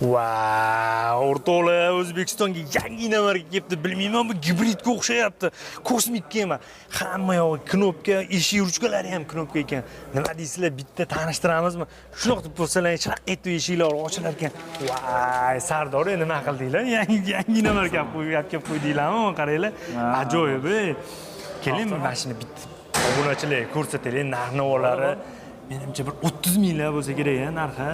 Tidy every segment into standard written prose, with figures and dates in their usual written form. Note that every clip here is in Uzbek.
Wow, o'rtoqlar, O'zbekistonga yangi marka kelibdi. Bilmayman, bu gibridga o'xshayapti. Kosmikka emas. Hamma yog'i knopka, eshik ruchkalari ham knopka ekan. Nima deysizlar, bitta tanishtiramizmi? Shunaqa deb bo'lsalar, chiraq etib eshiklar ochilar ekan. Voy, Sardor, nima qildinglar? Yangi marka kelib qo'ydinglarmi? Qaranglar. Ajoyib. Keling, mana shuni bitta obunachilarga ko'rsataylik, narx-navolari. Menimcha bir 30 minglar bo'lsa kerak-a narxi.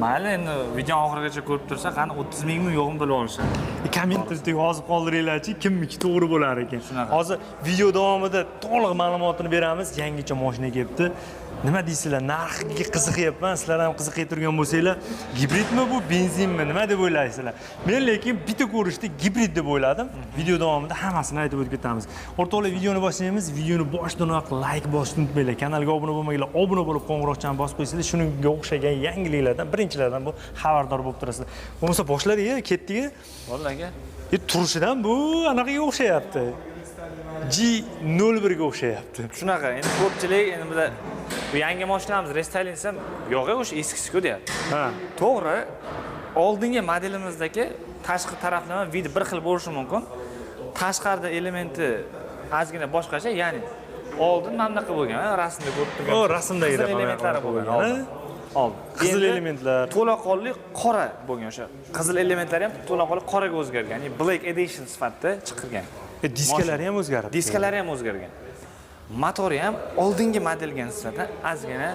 Mayli, endi video oxirigacha ko'rib tursa, qani 30 mingmi yo'qmi bilib olishadi. Kommentarda yozib qoldiringlarchi, kimniki to'g'ri bo'lar ekan. Hozir video davomida to'liq ma'lumotini beramiz. Yangicha mashina kelibdi. Nima deysizlar? Narxiga qiziqyapman. Sizlar ham qiziqib turgan bo'lsanglar, gibridmi bu, benzinmi, nima deb o'ylaysizlar? Men lekin bitta ko'rishda gibrid deb o'yladim. Video davomida hammasini aytib o'tib ketamiz. O'rtoqlar, videoni boshlaymiz. Videoni boshdanoq like bosishni unutmanglar. Kanalga obuna bo'lmaganlar, obuna bo'lib qo'ng'iroqchani bosib qo'ysanglar, shunga o'xshagan yangiliklardan birinchilardan bu xabardor bo'lib turasizlar. Bo'lmasa boshladik-a, ketdik-a. Bo'ldi aka. Turishidan bu anaqaga o'xshayapti. G01 ga o'xshayapti. Shunaqa, endi ko'pchilik endi bizda bu yangi mashinamiz restyling desam, yo'q, o'sha eskisi-ku deyapti. Ha. To'g'ri, oldingi modelimizdagi tashqi taraflama vid bir xil bo'lishi mumkin. Tashqarida elementi ozgina boshqacha, ya'ni oldin mana bunaqa bo'lgan, rasmda ko'rib turgan. O, rasmdagi elementlari bo'lgan. Oldin. Qizil elementlar. To'laqonli qora bo'lgan o'sha. Qizil elementlari ham to'laqonli qoraga o'zgargan, ya'ni Black Edition sifatida chiqargan. Diskalari ham o'zgardi. Diskalari ham o'zgargan. Motori ham oldingi modelga nisbatan ozgina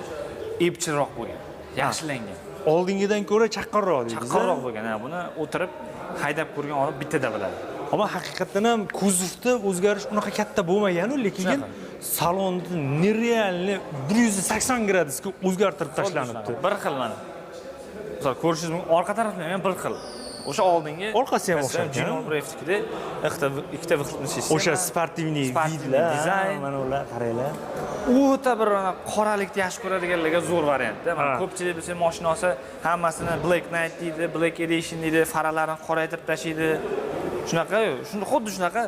epchiroq bo'lgan, yaxshilangan. Oldingidan ko'ra chaqqonroq deysiz. Chaqqonroq bo'lgan. Buni o'tirib haydab ko'rgan odam bittada biladi. Ammo haqiqatan ham kuzovda o'zgarish unaqa katta bo'lmagan-ku, lekin salonni nerealni 180 gradusga o'zgartirib tashlanibdi. Bir xil mana. Misol ko'rishingiz mumkin, orqa taraflari ham bir xil. O'sha oldingi orqasi ham o'xshaydi. G01'da ikkita vixitni sistema. O'sha sportivniy dizayn, mana ular qaranglar. O'ta bir qoralikni yaxshi ko'radiganlarga zo'r variantda. Mana ko'pchilik bilsa mashina olsa, hammasini Black Knight deydi, Black Edition deydi, faralarini qoraytirib tashlaydi. Shunaqa-yu, xuddi shunaqa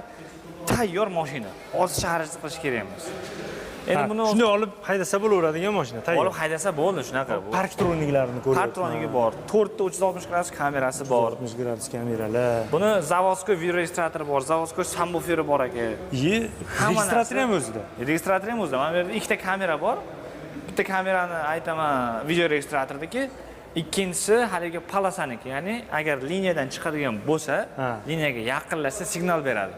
tayyor mashina. Oz shaharcha qilish kerak emas. Endi buni shunday olib haydasa bo'laveradigan mashina, tayyor. Olib haydasa bo'ldi, shunaqa bu. Parktroniklarini ko'ryapsiz. Parktronigi bor. 4 ta 360 gradus kamerasi bor. 360 gradus kameralar. Buni zavodskiy video registratori bor, zavodskiy subwooferi bor aka. Registrator ham o'zida. Registrator ham o'zida. Mana bu yerda ikkita kamera bor. Bitta kamerani aytaman video registratordagi, ikkinchisi haligi palasaniki, ya'ni agar liniyadan chiqadigan bo'lsa, liniyaga yaqinlashsa signal beradi.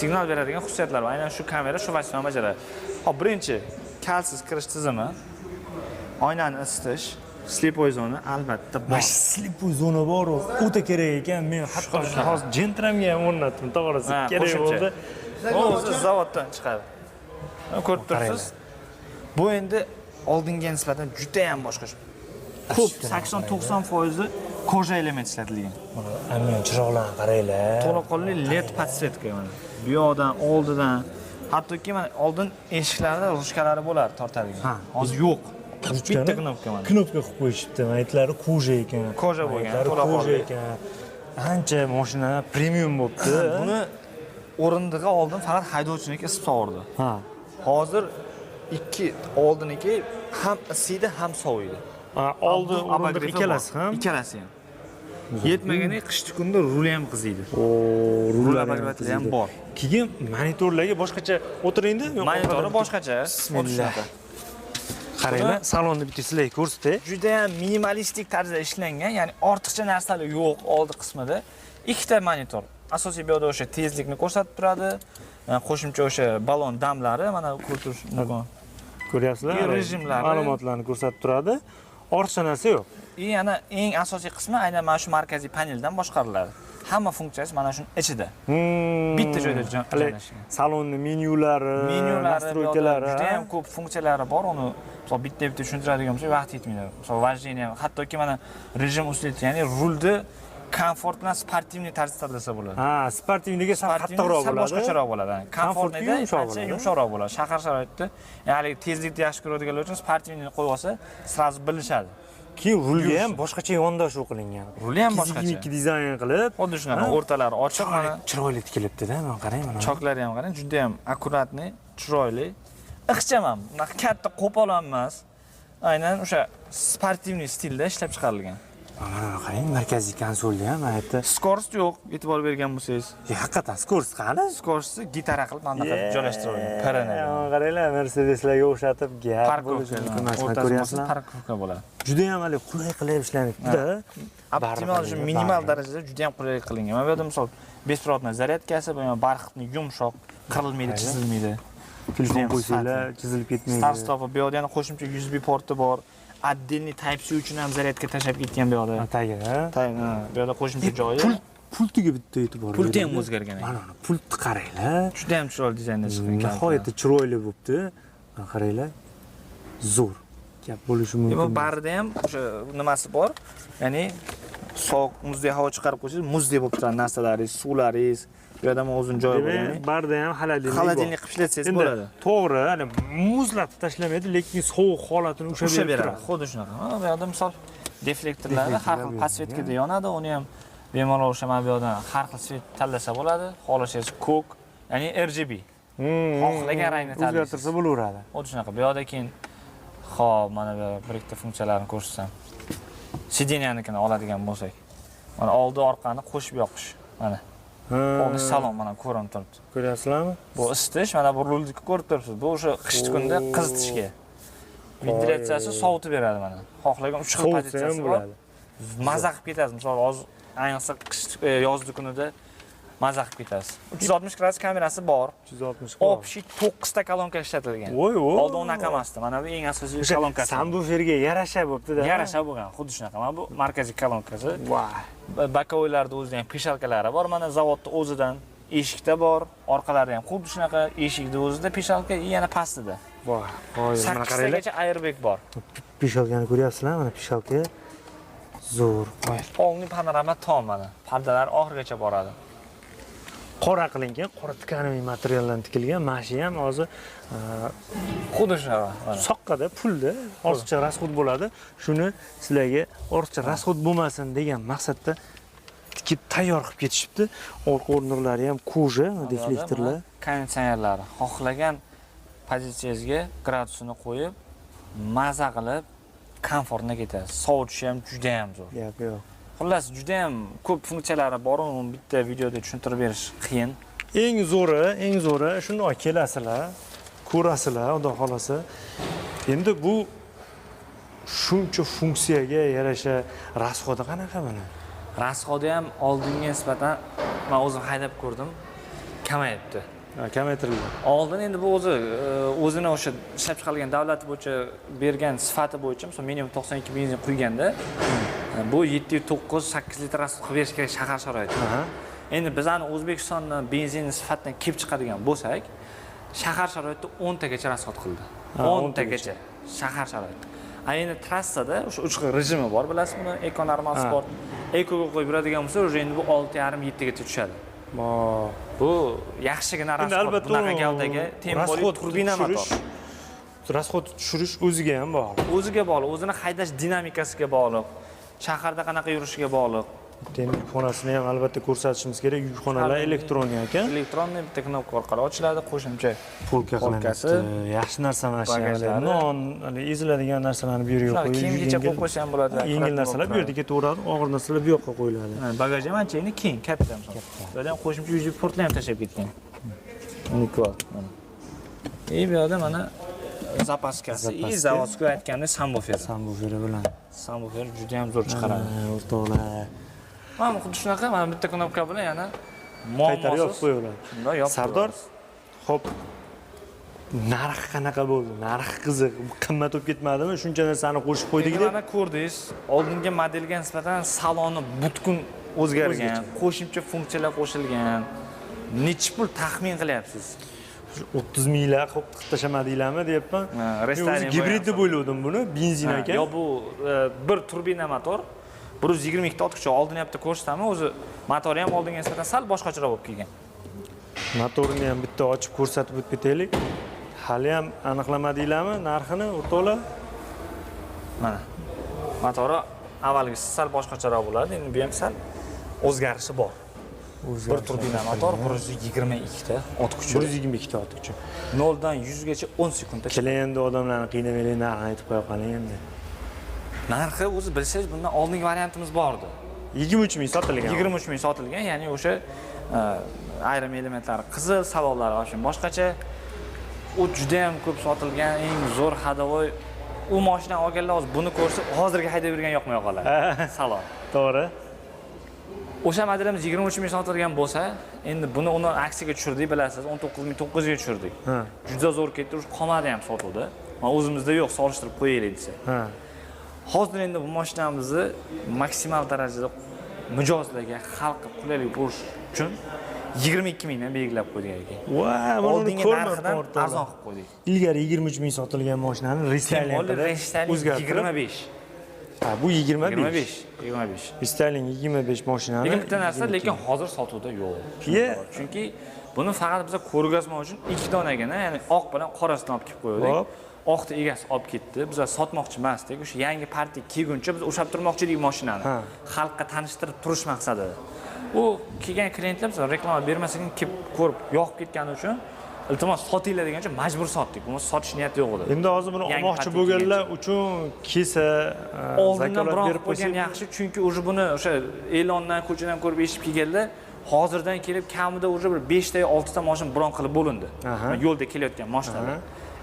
Signal beradigan xususiyatlari bor. Aynan shu kamera shu vazifani bajaradi. Hop, birinchi kalsiz kirish tizimi, oynani isitish, sleepoy zona albatta bor. Sleepoy zona bor, o'ta kerak ekan. Men hatto hozir jentramga ham o'rnatdim, to'g'risi. Kerak bo'ldi. O'zi zavoddan chiqadi. Ko'rib tursiz. Bu endi oldinga nisbatan juda ham boshqacha. Ko'p 80-90% koja element ishlatilgan. Mana chiroqlarni qaranglar. To'laqonli LED podsvetka mana. Bu yoqdan, oldidan, hattoki mana oldin eshiklarda ruchkalari bo'lar tortadigan. Hozir yo'q. Bitta knopka mana. Knopka qilib qo'yishibdi. Aytlari koja ekan. Koja bo'lgan, to'laqonli ekan. Ancha mashina premium bo'libdi. Buni o'rindig'i oldin faqat haydovchiniki isib sovurdi. Hozir oldiniki ham isiydi, ham soviydi. Oldi o'rindiq ikkalasi ham. Ikkalasi ham. Yetmagani qishki kunda ruli ham qiziydi. Rullar ham bor. Keyin monitorlarga boshqacha o'tiringda. Monitori boshqacha. Bismillah. Qaranglar, salonni bitta sizlarga ko'rsatay. Juda ham minimalistik tarzda ishlangan, ya'ni ortiqcha narsalar yo'q oldi qismida. Ikkita monitor. Asosiy bu yerda o'sha tezlikni ko'rsatib turadi. Qo'shimcha o'sha balon damlari, mana ko'rish mumkin. Ko'ryapsizlar? Rejimlari, ma'lumotlarni ko'rsatib turadi. Ortiqcha narsa yo'q. Yana eng asosiy qismi aynan mana shu markaziy paneldan boshqariladi. Hamma funksiyasi mana shuning ichida. Bitta joyda joylashgan. Salonni menyulari, nastroykalari, juda ham ko'p funksiyalari bor. Uni misol bitta tushuntiradigan bo'lsak, vaqt yetmaydi. Misol vojleniya ham, hattoki mana rejim usleti, ya'ni rulni komfort bilan sportivniy tarzda tanlasa bo'ladi. Sportivniga qattiqroq bo'ladi. Boshqacharoq bo'ladi. Komfortnida ancha yumshoqroq bo'ladi. Shahar sharoitida, ya'ni tezlikni yaxshi ko'radiganlar uchun sportivniyni qo'yib olsa, sразу bilishadi. Keyin rulga ham boshqacha yondashuv qilingan. Ruli ham boshqacha. Dizayn qilib, xuddi shunaqa o'rtalari ochiq, mana chiroyli tikilibdi-da, men qarang mana. Choklari ham qarang, juda ham akkuratni, chiroyli. Ixcham ham, bunaqa katta qo'pol emas. Aynan o'sha sportivniy stilda ishlab chiqarilgan. Mana qarang, markaziy konsolda ham aytdi. Skors yo'q, e'tibor bergan bo'lsangiz. Haqiqatan skors qani? Skorsni gitara qilib mana bunaqa joylashtirib olgan. Parana. Qaranglar, Mercedeslarga o'xshatib gap bo'lishi mumkin emas. Ko'ryapsizlar? Parkovka bo'ladi. Juda ham hali qulay qilib ishlanibdi-da. Optimal, minimal darajada juda ham qulay qilingan. Mana bu yerda misol besprovodniy zaryadkasi, bu barxitni yumshoq, qirilmaydi, chizilmaydi. Telefon qo'ysanglar, chizilib ketmaydi. Start-stop, bu yerda yana qo'shimcha USB porti bor. Отдельный Type-C uchun ham zaryadka tashab ketgan bu yerda. Tagiga, Bu yerda qo'shimcha joyi. Pultiga bitta e'tibor. Pulti ham o'zgargan. Mana pultni qaranglar. Juda ham chiroyli dizaynda chiqqan. Nihoyatda chiroyli bo'libdi. Qaranglar. Zo'r. Gap bo'lishi mumkin. Bu barida ham o'sha nimasi bor. Ya'ni sovuq muzdek havo chiqarib qo'ysangiz, muzdek bo'lib turadi narsalaringiz, suvlaringiz. Bu yerda ham o'zini joyi bor. Demak, barda ham xolodilnik qilib ishlatsangiz bo'ladi. To'g'ri, hali muzlatib tashlamaydi, lekin sovuq holatini ushlab beradi. Xuddi shunaqa. Bu yerda misol deflektorlari har xil podsvetkada yonadi, uni ham bemalol o'sha mana bu yerdan har xil svet tanlasa bo'ladi. Xohlasangiz ko'k, ya'ni RGB. Xohlagan rangni tanlaysiz. O'zgartirsa bo'laveradi. Xuddi shunaqa. Bu yerda keyin xo'p, mana bu bir ikkita funksiyalarini ko'rsatsam. Sideniyanikini oladigan bo'lsak, mana oldi orqani qo'shib yoqish. Mana. Polni salon mana ko'rinib turibdi. Ko'ryapsizlarmi? Bu isitish, mana bu rulni ko'rib turibsiz. Bu o'sha qish kunda qizitishga. Ventilyatsiyasi sovutib beradi mana. Xohlagan 3 xil pozitsiyasi bor. Maza qilib ketasiz. Misol hozir ayniqsa yozgi kunida maza qilib ketasiz. 360 gradus kamerasi bor. 360 Общий 9 ta kolonka ishlatilgan. Oldin unaqa emasdi. Mana bu eng asosiy kolonkasi. Subwooferga yarasha bo'libdi-da. Yarasha bo'lgan, xuddi shunaqa. Mana bu markaziy kolonkasi. Bokovoylarda o'zida ham peshalkalari bor. Mana zavodda o'zidan eshikda bor, orqalarida ham xuddi shunaqa eshikda o'zida peshalka, yana pastida. Voy, mana qaranglar. Airbag bor. Peshalkani ko'ryapsizlar, mana peshalka. Zo'r. Polni panorama tom mana. Pardalar oxirigacha boradi. Qora qilingan, qora tkaniviy materialdan tikilgan. Mashi ham hozir xuddi shunaqa. Soqqada, pulda ortiqcha rasxod bo'ladi. Shuni sizlarga ortiqcha rasxod bo'lmasin degan maqsadda tikib tayyor qilib ketishibdi. Orqa o'rnlari ham koja, deflektorlar, konditsionerlari. Xohlagan pozitsiyangizga gradusini qo'yib, maza qilib, komfortga ketasiz. Sovutishi ham juda ham zo'r. Gap yo'q. Xullas, juda ham ko'p funksiyalari bor, uni bitta videoda tushuntirib berish qiyin. Eng zo'ri shundoq kelasizlar, ko'rasizlar, xudo xolasa. Endi bu shuncha funksiyaga yarasha rasxodi qanaqa mana? Rasxodi ham oldinga nisbatan men o'zim haydab ko'rdim, kamayibdi. Kamaytirildi. Oldin endi bu o'zini o'sha ishlab chiqarilgan davlat bo'yicha bergan sifati bo'yicha, masalan, minimum 92 benzin quyganda bu 7-9-8 litr rasxod qilib berish kerak shahar sharoitida. Endi bizning O'zbekistonni benzin sifatidan kelib chiqadigan bo'lsak, shahar sharoitida 10 tagacha rasxod qildi. 10 tagacha shahar sharoitida. Endi trassada o'sha 3 xil rejimi bor, bilasizmi buni? Eko, normal, sport. Ekoga qo'yib beradigan bo'lsa, o'sha endi bu 6,5-7 gacha tushadi. Bu yaxshigina rasxod, bunaqa gavdaga tempolik turbina motor. Rasxod tushirish o'ziga ham bog'liq. O'ziga bog'liq, o'zini haydash dinamikasiga bog'liq. Shaharda qanaqa yurishiga bog'liq. Temir xonasini ham albatta ko'rsatishimiz kerak. Yukxonalar elektronik ekan. Elektronniy bitta knopka orqali ochiladi, qo'shimcha polka qilinadi. Yaxshi narsa mana shu. Non, eziladigan narsalarni bu yerga qo'yib, kiyimgacha qo'yib qo'ysa ham bo'ladi. Yengil narsalar bu yerga ketaveradi, og'ir narsalar bu yoqqa qo'yiladi. Bagaj ham ancha keng, katta. Bu yerda ham qo'shimcha USB portlar ham tashab ketgan. Unikal mana. Bu yerda mana zapaskasi, zavodskiy aytganda subwoofer. Subwoofer bilan. Subwoofer juda ham zo'r chiqaradi. O'rtoqlar. Mana xuddi shunaqa, mana bitta knopka bilan yana qaytarib yopib qo'yaveradi. Shunday yopib. Sardor, xo'p, narxi qanaqa bo'ldi? Narxi qiziq, qimmat bo'lib ketmadimi? Shuncha narsani qo'shib qo'ydik deb. Mana ko'rdingiz, oldingi modelga nisbatan saloni butkul o'zgargan, qo'shimcha funksiyalar qo'shilgan. Necha pul taxmin qilyapsiz? 30 minglar qilib tashamadinglarmi deyapman. Restoran gibrid deb o'yladim buni, benzin ekan. Yo, bu bir turbina motor. 122 ta otqicha oldini ham ko'rsataman, o'zi motori ham oldinga nisbatan sal boshqacharoq bo'lib kelgan. Motorini ham bitta ochib ko'rsatib o'tib ketaylik. Hali ham aniqlamadinglarmi narxini, o'rtoqlar? Mana. Motori avvalgisi sal boshqacharoq bo'ladi, endi bu ham sal o'zgarishi bor. Bir turbina motor 122 ta ot kuchi. 122 ta ot kuchi. 0 dan 100 gacha 10 sekundda. Keling endi odamlarni qiynamanglar, narxini aytib qo'ya qoling endi. narxi o'zi bilsangiz bundan oldingi variantimiz bor edi. 23 ming sotilgan. 23 ming sotilgan, ya'ni o'sha ayrim elementlari qizil, savollari boshqacha. U juda ham ko'p sotilgan, eng zo'r hadovoy. U mashinani olganlar hozir buni ko'rsa, hozirgi haydab yurgan yoqmay qoladi. Salom. To'g'ri. O'sha modelimiz 23 ming sotilgan bo'lsa, endi buni uni aksiyaga tushirdik, bilasiz, 19900 ga tushirdik. Juda zo'r ketdi, qolmadi ham sotuvda. Mana o'zimizda yo'q, solishtirib qo'yaylik desa. Hozir endi bu mashinamizni maksimal darajada mijozlarga, xalqqa qulaylik bo'lish uchun 22 mingdan belgilab qo'ydik ekan. Va, mana uni narxidan arzon qilib qo'ydik. Ilgari 23 ming sotilgan mashinani restyling o'zgartirib 25. Ha, bu 25. 25. Restyling 25 mashinani. Lekin bitta narsa, lekin hozir sotuvda yo'q. Chunki buni faqat biz ko'rgazma uchun 2 donagina, ya'ni oq bilan qorasini olib kelib qo'ydik. Oqni egasi olib ketdi. Biz sotmoqchi emasdik. O'sha yangi partiya kelguncha biz o'shab turmoqchi edik mashinani. Xalqqa tanishtirib turish maqsadida. U kelgan klientlar biz reklama bermasak kelib ko'rib, yoqib ketgani uchun iltimos sotinglar degancha majbur sotdik. Buni sotish niyati yo'q edi. Endi hozir buni olmoqchi bo'lganlar uchun kelsa, oldindan berib qo'ygan yaxshi, chunki o'sha buni o'sha e'londan, ko'chadan ko'rib eshitib kelganlar hozirdan kelib kamida o'sha bir 5 ta 6 ta mashina bron qilib bo'lindi. Yo'lda kelayotgan mashinalar.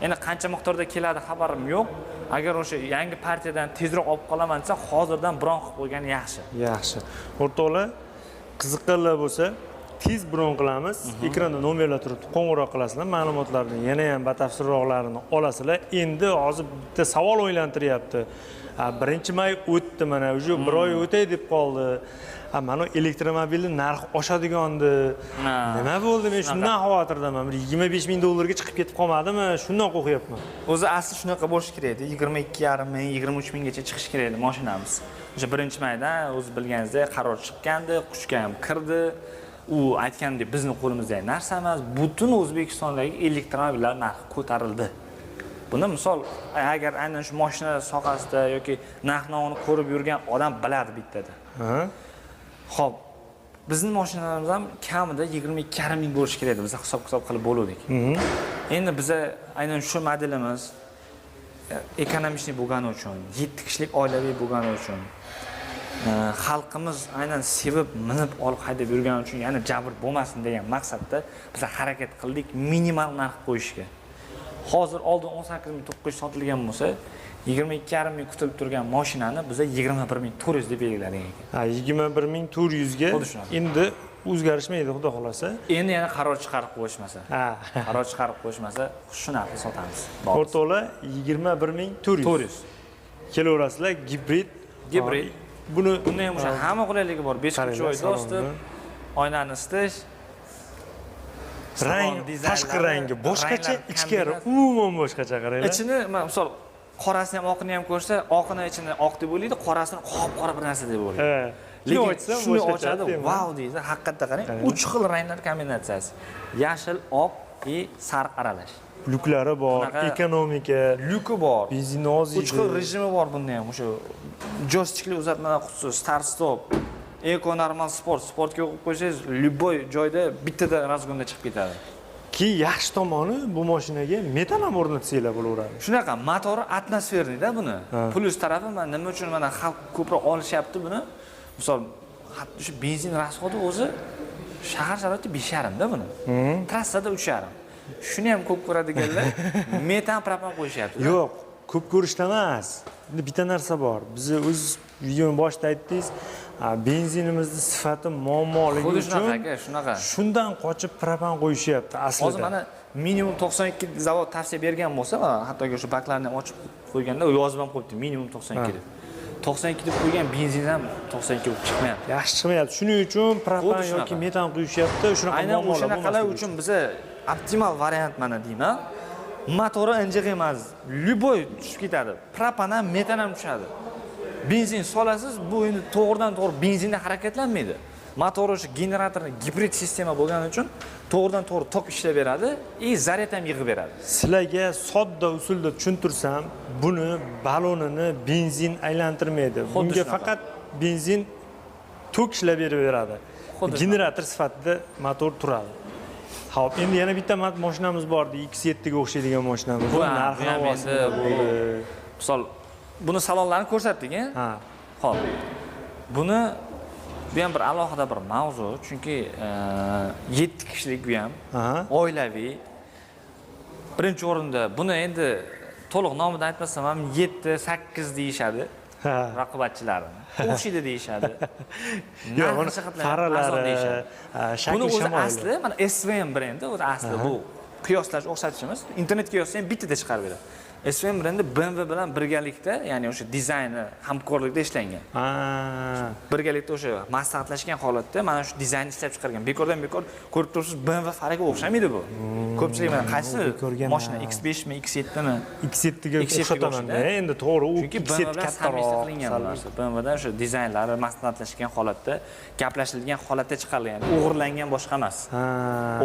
Endi qancha miqdorda keladi xabarim yo'q. Agar o'sha yangi partiyadan tezroq olib qolaman desa, hozirdan bron qilib qo'ygan yaxshi. Yaxshi. O'rtoqlar, qiziqqanlar bo'lsa, tez bron qilamiz. Ekranda nomerlar turibdi, qo'ng'iroq qilasizlar, ma'lumotlarni yana ham batafsilroqlarini olasizlar. Endi hozir bitta savol o'ylantiryapti. 1-may o'tdi, mana уже 1 oy o'tay deb qoldi. Mana elektromobilning narxi oshadigandi. Nima bo'ldi? Men shundan xavotirdaman. Bir 25 ming dollarga chiqib ketib qolmadimi? Shundan qo'rqyapman. O'zi asli shunaqa bo'lish kerak edi. 22,5 ming, 23 minggacha chiqish kerak edi mashinamiz. O'sha 1-mayda o'zi bilganingizdek qaror chiqqandi, quchga ham kirdi. U aytgandek bizning qo'limizdagi narsa emas. Butun O'zbekistondagi elektromobillar narxi ko'tarildi. Buni misol agar aynan shu mashina sohasida yoki narx-navoni ko'rib yurgan odam biladi bittada. Xo'p, bizning mashinalarimiz ham kamida 22,5 ming bo'lish kerak edi. Biz hisob qilib bo'ldik. Endi biza aynan shu modelimiz ekonomik bo'lgani uchun, 7 kishilik oilaviy bo'lgani uchun, xalqimiz aynan sevib, minib olib haydab yurgani uchun, ya'ni jabr bo'lmasin degan maqsadda biz harakat qildik minimal narx qo'yishga. Hozir oldin 18,900 sotilgan bo'lsa, 22,5 ming kutilib turgan mashinani biz 21,400 deb belgiladik ekan. Ha, 21,400 ga endi o'zgarishmaydi, xudo xolasa. Endi yana qaror chiqarib qo'yishmasa. Qaror chiqarib qo'yishmasa, shu narxda sotamiz. O'rtoqlar, 21,400. Kelaverasizlar, gibrid. Buni ham o'sha hamma qulayligiga bor. 5 joy do'stim, oynani isitish, rang, tashqi rangi boshqacha, ichkari umuman boshqacha qaranglar. Ichini, misol qorasini ham oqini ham ko'rsa, oqini ichini oq deb o'ylaydi, qorasini qop-qora bir narsa deb o'ylaydi. Lekin shuni ochadi, wow deydi, haqiqatda qarang, 3 xil ranglar kombinatsiyasi. Yashil, oq va sariq aralash. Lyuklari bor, ekonomika, lyuki bor, benzinoziy. 3 xil rejimi bor bunda ham, o'sha joystikli uzatmalar qutisi, start stop, eko normal sportga qo'yib qo'ysangiz, любой joyda bittada razgonda chiqib ketadi. Ki yaxshi tomoni bu mashinaga metan ham o'rnatsanglar bo'laveradi. Shunaqa, motori atmosfernikda buni. Plus tarafi mana nima uchun mana xalq ko'proq olishyapti buni. Misol, hatto shu benzin rasxodi o'zi shahar sharoitida 5,5 da buni. Trassada 3,5. Shuni ham ko'p ko'radiganlar metan propan qo'yishyapti. Yo'q, ko'p ko'rishda emas. Endi bitta narsa bor. Biz o'z videoning boshida aytdingiz, benzinimizning sifati muammoligi uchun shunaqa. Shundan qochib propan qo'yishyapti aslida. Hozir mana minimum 92 zavod tavsiya bergan bo'lsa, hattoki o'sha baklarni ochib qo'yganda yozib ham qo'yibdi, minimum 92 deb. 92 deb qo'ygan benzin ham 92 bo'lib chiqmayapti. Yaxshi chiqmayapti. Shuning uchun propan yoki metan quyishyapti. Shunaqa aynan o'shanaqalar uchun biza optimal variant mana deyman. Motori injiq emas, любой tushib ketadi. Propan ham, metan ham tushadi. Benzin solasiz, bu endi to'g'ridan-to'g'ri benzinda harakatlanmaydi. Motor o'sha generatorning gibrid sistema bo'lgani uchun to'g'ridan-to'g'ri tok ishlab beradi va zaryad ham yig'ib beradi. Sizlarga sodda usulda tushuntirsam, buni balonini benzin aylantirmaydi. Bunga faqat benzin tok ishlab beradi. Generator sifatida motor turadi. Xo'p, endi yana bitta mashinamiz bor edi, X7 ga o'xshaydigan mashinamiz. Bu narxi misol buni salonlarni ko'rsatdik, Ha. Xo'p. Buni bu ham bir alohida bir mavzu, chunki 7 kishilik bu ham Aha. oilaviy. Birinchi o'rinda buni endi to'liq nomini aytmasam ham 7-8 deyishadi. Ha. Raqobatchilarini. O'xshaydi deyishadi. Yo'q, buni faralari, Buni shakli o'zi shamoyli. asli mana SVM brendi, o'zi asli bu qiyoslash o'xshatishimiz. Internetga yozsa ham bittada chiqarib beradi. SVM brendi BMW bilan birgalikda, ya'ni o'sha dizayni hamkorlikda ishlangan. Ha. Birgalikda o'sha maslahatlashgan holatda mana shu dizaynni ishlab chiqargan. Bekordan bekor ko'rib turibsiz, BMW fariga o'xshamaydi bu. Ko'pchilik mana qaysi mashina X5 mi, X7 mi? X7 ga o'xshataman. Endi to'g'ri, u Chunki X7 BMW bilan samimiy kattaroq. qilingan bu narsa. BMW da o'sha dizaynlari maslahatlashgan holatda, gaplashilgan holatda chiqarilgan. O'g'irlangan boshqa emas. Ha.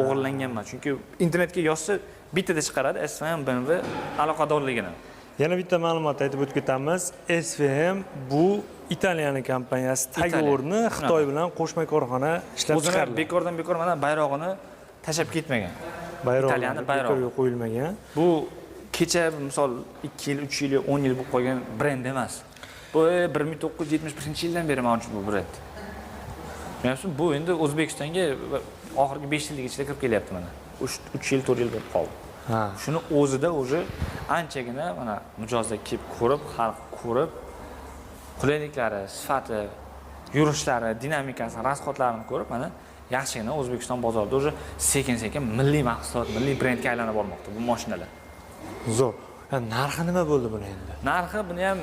O'g'irlangan emas. Chunki internetga yozsa bittada chiqaradi SVM BMW aloqadorligini. Yana bitta ma'lumot aytib o'tib ketamiz. SVM bu Italiya kompaniyasi Tagorni Xitoy bilan qo'shma korxona ishlab O'zini chiqardi. bekordan bekor mana bayrog'ini tashab ketmagan. Italiyani bayrog'i. bekorga qo'yilmagan. Bu kecha misol 2 yil, 3 yil, 10 yil bo'lib qolgan brend emas. Bu 1971-yildan beri mavjud bu brend. Bilasizmi, bu endi O'zbekistonga oxirgi 5 yillik ichida kirib kelyapti mana. 3 yil, 4 yil bo'lib qoldi. Ha. Shuni o'zida o'zi anchagina mana mijozda kelib ko'rib, xalq ko'rib, qulayliklari, sifati, yurishlari, dinamikasi, rasxodlarini ko'rib, mana yaxshigina O'zbekiston bozorida o'zi sekin-sekin milliy mahsulot, milliy brendga aylanib bormoqda bu mashinalar. Zo'r. Narxi nima bo'ldi buni endi? Narxi buni ham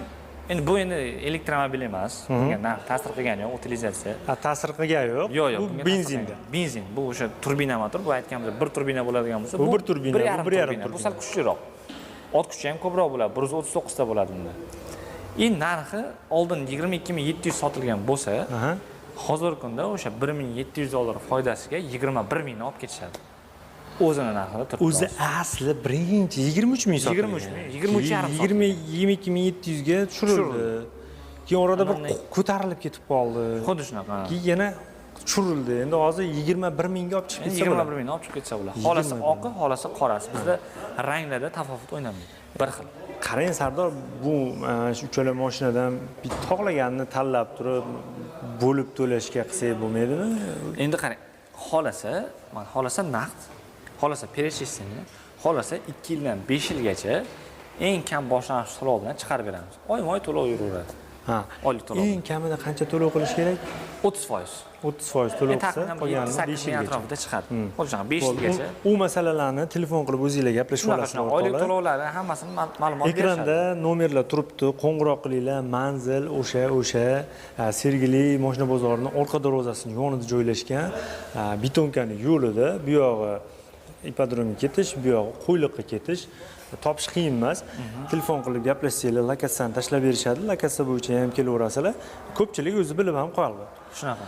endi bu endi elektromobil emas. Bunga narx ta'sir qilgani yo'q, utilizatsiya. Ta'sir qilgani yo'q. Yo'q, Bu bunga benzinda. Benzin. Bu o'sha turbina motor, bu aytganimiz bir turbina bo'ladigan bo'lsa, Bu bir turbina, bu 1,5 turbina. Bu sal kuchliroq. Ot kuchi ham ko'proq bo'ladi. 139 ta bo'ladi bunda. Narxi oldin 22.700 sotilgan bo'lsa, hozirgi kunda o'sha $1,700 foydasiga 21.000 ni olib ketishadi. O'zini narxida turibdi. O'zi asli birinchi 23.000 sotilgan. 22.700 ga tushirildi. Keyin orada bir ko'tarilib ketib qoldi. Xuddi shunaqa. Keyin yana tushirildi. Endi hozir 21.000 ga olib chiqib ketsa bo'ladi. 21.000 ni olib chiqib ketsa bo'ladi. Xolasi oqi, xolasi qorasi. Bizda ranglarda tafovut o'ynamaydi. Bir xil. Qarang Sardor, bu shu uchala mashinadan bir xohlaganini tanlab turib bo'lib to'lashga qilsak bo'lmaydimi? Endi qarang, xolasa naqd, xolasa перечисление, xolasa 2 yildan 5 yilgacha eng kam boshlang'ich to'lov bilan chiqarib beramiz. Oyma-oy to'lov yuraveradi. Ha. Oylik to'lov. Eng kamida qancha to'lov qilish kerak? 30%. 30% to'lov qilsa, qolganini 5 yil yilgacha atrofida chiqadi. Xuddi 5 yilgacha. U masalalarni telefon qilib o'zingizlar gaplashib olasizlar. Oylik to'lovlari hammasini ma'lumot berishadi. Ekranda nomerlar turibdi, qo'ng'iroq qilinglar. Manzil o'sha Sergeli mashina bozorining orqa darvozasining yonida joylashgan, betonkani yo'lida, bu yog'i ipodromga ketish, bu yog'i Qo'yliqqa ketish. Topish qiyin emas. Telefon qilib gaplashsanglar, lokatsiyani tashlab berishadi. Lokatsiya bo'yicha ham kelaverasizlar. Ko'pchilik o'zi bilib ham qoldi. Shunaqa.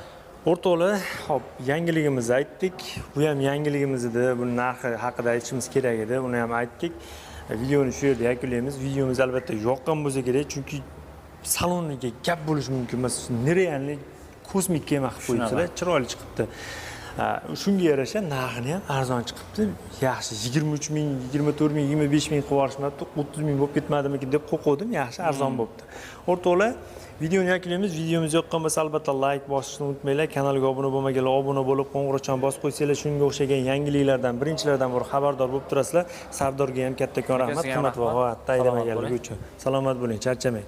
O'rtoqlar, hop, yangiligimizni aytdik. Bu ham yangiligimiz edi. Buni narxi haqida aytishimiz kerak edi. Uni ham aytdik. Videoni shu yerda yakunlaymiz. Videomiz albatta yoqqan bo'lsa kerak, chunki saloniga gap bo'lishi mumkin emas. Nerealniy kosmik kema qilib qo'yibsizlar, chiroyli chiqibdi. Shunga yarasha narxini ham arzon chiqibdi. Yaxshi 23.000, 24.000, 25.000 qilib yuborishmabdi, 30.000 bo'lib ketmadimi deb qo'rqdim. Yaxshi arzon bo'libdi. O'rtoqlar, videoni yakunlaymiz. Videomiz yoqqan bo'lsa albatta like bosishni unutmanglar. Kanalga obuna bo'lmaganlar obuna bo'lib, qo'ng'iroqchani bosib qo'ysanglar, shunga o'xshagan yangiliklardan birinchilardan bir xabardor bo'lib turasizlar. Sardorga ham kattakon rahmat, qimmat va g'oyatda aytmaganligi uchun. Salomat bo'ling, charchamang.